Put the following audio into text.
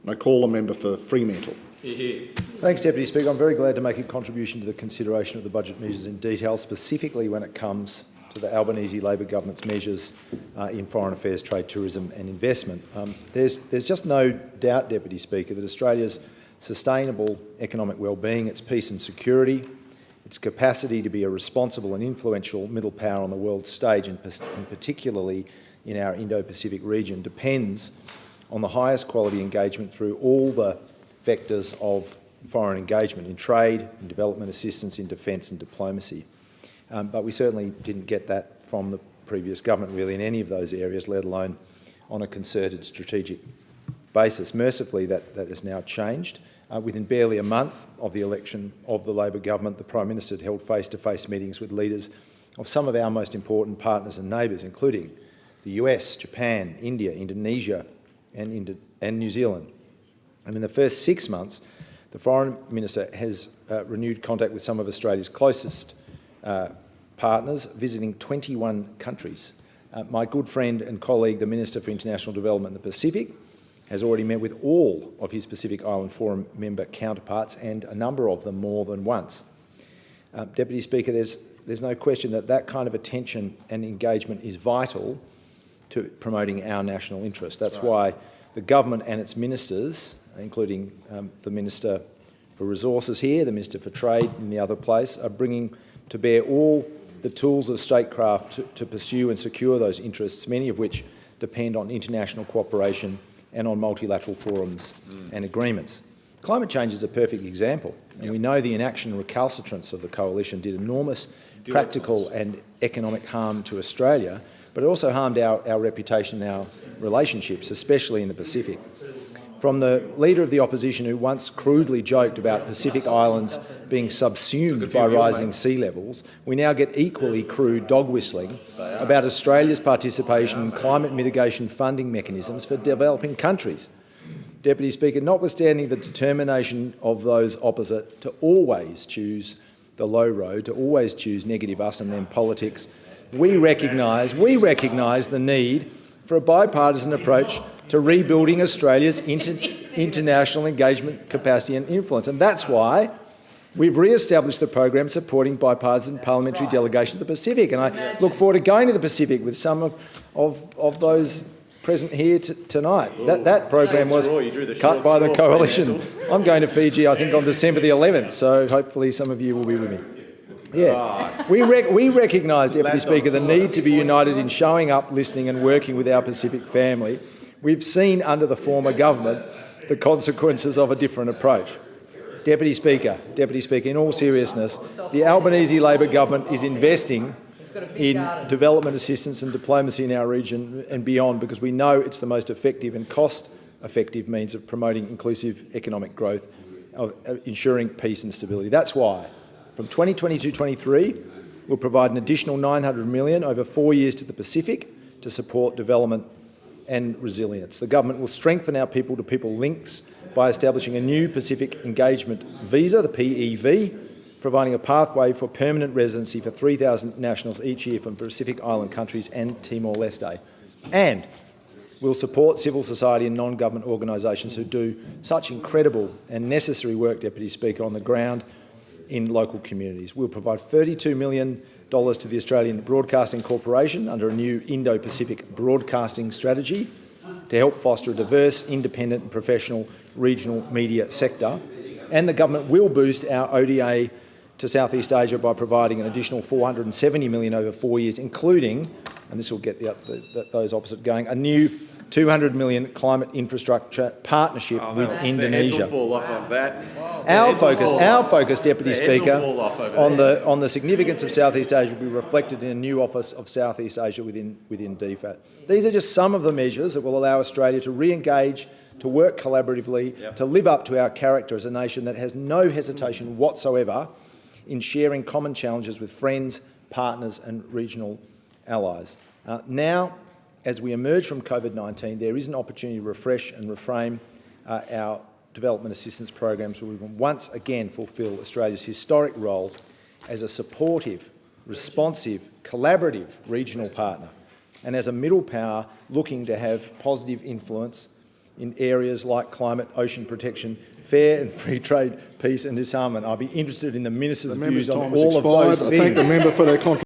And I call the member for Fremantle. Thanks, Deputy Speaker. I'm very glad to make a contribution to the consideration of the budget measures in detail, specifically when it comes to the Albanese Labor government's measures in foreign affairs, trade, tourism and investment. There's just no doubt, Deputy Speaker, that Australia's sustainable economic well-being, its peace and security, its capacity to be a responsible and influential middle power on the world stage, and particularly in our Indo-Pacific region, depends on the highest quality engagement through all the vectors of foreign engagement in trade, in development assistance, in defence and diplomacy. But we certainly didn't get that from the previous government really in any of those areas, let alone on a concerted strategic basis. Mercifully, that has now changed. Within barely a month of the election of the Labor government, the Prime Minister had held face-to-face meetings with leaders of some of our most important partners and neighbours, including the US, Japan, India, Indonesia and New Zealand. And in the first 6 months, the Foreign Minister has renewed contact with some of Australia's closest partners, visiting 21 countries. My good friend and colleague, the Minister for International Development in the Pacific, has already met with all of his Pacific Island Forum member counterparts, and a number of them more than once. Deputy Speaker, there's no question that that kind of attention and engagement is vital to promoting our national interest. That's why the government and its ministers, including the Minister for Resources here, the Minister for Trade in the other place, are bringing to bear all the tools of statecraft to pursue and secure those interests, many of which depend on international cooperation and on multilateral forums and agreements. Climate change is a perfect example, and we know the inaction and recalcitrance of the coalition did enormous practical and economic harm to Australia, but it also harmed our reputation and our relationships, especially in the Pacific. From the Leader of the Opposition, who once crudely joked about Pacific Islands being subsumed by rising sea levels, we now get equally crude dog-whistling about Australia's participation in climate mitigation funding mechanisms for developing countries. Deputy Speaker, notwithstanding the determination of those opposite to always choose the low road, to always choose negative us and them politics, we recognise the need for a bipartisan approach to rebuilding Australia's international engagement capacity and influence. And that's why we've re-established the program supporting bipartisan parliamentary delegation to the Pacific. And I look forward to going to the Pacific with some of those present here tonight. That program was cut by the coalition. I'm going to Fiji, I think, on December the 11th, so hopefully some of you will be with me. Yeah, we recognise, Deputy Speaker, the need to be united in showing up, listening and working with our Pacific family. We've seen under the former government the consequences of a different approach. Deputy Speaker, in all seriousness, the Albanese Labor government is investing in development assistance and diplomacy in our region and beyond, because we know it's the most effective and cost-effective means of promoting inclusive economic growth, of ensuring peace and stability. That's why, from 2022-23, we'll provide an additional $900 million over 4 years to the Pacific to support development and resilience. The government will strengthen our people-to-people links by establishing a new Pacific Engagement Visa, the PEV, providing a pathway for permanent residency for 3,000 nationals each year from Pacific Island countries and Timor-Leste. And we'll support civil society and non-government organisations who do such incredible and necessary work, Deputy Speaker, on the ground in local communities. We'll provide $32 million to the Australian Broadcasting Corporation under a new Indo-Pacific broadcasting strategy to help foster a diverse, independent and professional regional media sector. And the government will boost our ODA to Southeast Asia by providing an additional $470 million over 4 years, including, and this will get those opposite going, a new $200 million climate infrastructure partnership with Indonesia. Fall off of that. Our focus, Deputy Speaker, on the significance of Southeast Asia will be reflected in a new Office of Southeast Asia within DFAT. These are just some of the measures that will allow Australia to re-engage, to work collaboratively, to live up to our character as a nation that has no hesitation whatsoever in sharing common challenges with friends, partners and regional allies. Now, as we emerge from COVID-19, there is an opportunity to refresh and reframe our development assistance programs where we can once again fulfil Australia's historic role as a supportive, responsive, collaborative regional partner and as a middle power looking to have positive influence in areas like climate, ocean protection, fair and free trade, peace and disarmament. I'd be interested in the Minister's The member's views on time has all of expired. those I thank things. the member for their contribution.